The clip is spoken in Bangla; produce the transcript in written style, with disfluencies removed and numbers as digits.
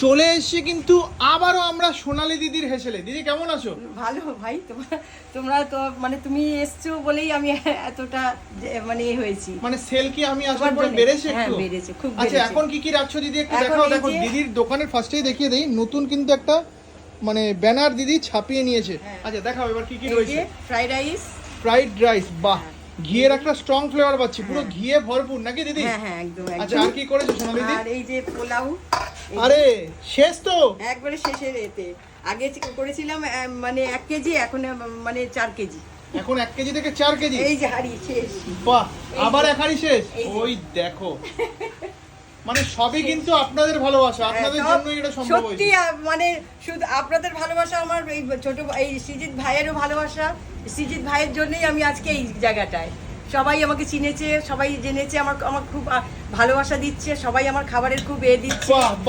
চলে এসেছি কিন্তু আবারও আমরা সোনালী দিদির হেসেলে। দিদি কেমন আছো? ভালো ভাই, তোমরা তো মানে তুমি এসছো বলেই আমি এতটা মানে হয়েছি। মানে সেল কি আমি আসার পর বেড়েছে হ্যাঁ, একটু? বেড়েছে, খুব আচ্ছা, বেড়েছে। এখন কি কি রাখছো দিদি একটু এখন দেখাও। এই দেখো যে- দিদির দোকানের ফার্স্টেই দেখিয়ে দেই, নতুন কিন্তু একটা মানে ব্যানার দিদি ছাপিয়ে নিয়েছে। আচ্ছা দেখাও এবার কি কি এই রয়েছে। যে ফ্রাইড রাইস। ফ্রাইড রাইস, বাহ, ঘিয়ের একটা স্ট্রং ফ্লেভার পাচ্ছি, পুরো ঘিয়ে ভরপুর নাকি দিদি? হ্যাঁ হ্যাঁ, একদম আচ্ছা, একদম। আর কি করেছো সোনালী দিদি? আর এই যে পোলাও। আরে শেষ তো? একবারে শেষের এতে। আগে করেছিলাম মানে 1 কেজি, এখন মানে 4 কেজি। এখন 1 কেজি থেকে 4 কেজি। এই যে হাড়ি শেষ। বাহ, এই আবার যে- এক হাঁড়ি শেষ। এই যে- ওই দেখো, মানে সবই কিন্তু আপনাদের ভালোবাসা, আপনাদের সব জন্যই এটা সম্ভব সত্যি হয়েছে। মানে শুধু আপনাদের ভালোবাসা, আমার এই ছোট এই সৃজিত ভাইয়েরও ভালোবাসা। সৃজিত ভাইয়ের জন্যই আমি আজকে এই জায়গাটায়। সবাই আমাকে চিনেছে, সবাই জেনেছে, আমার আমার খুব ভালোবাসা দিচ্ছে, সবাই আমার খাবারের খুব দিচ্ছে। বাহ।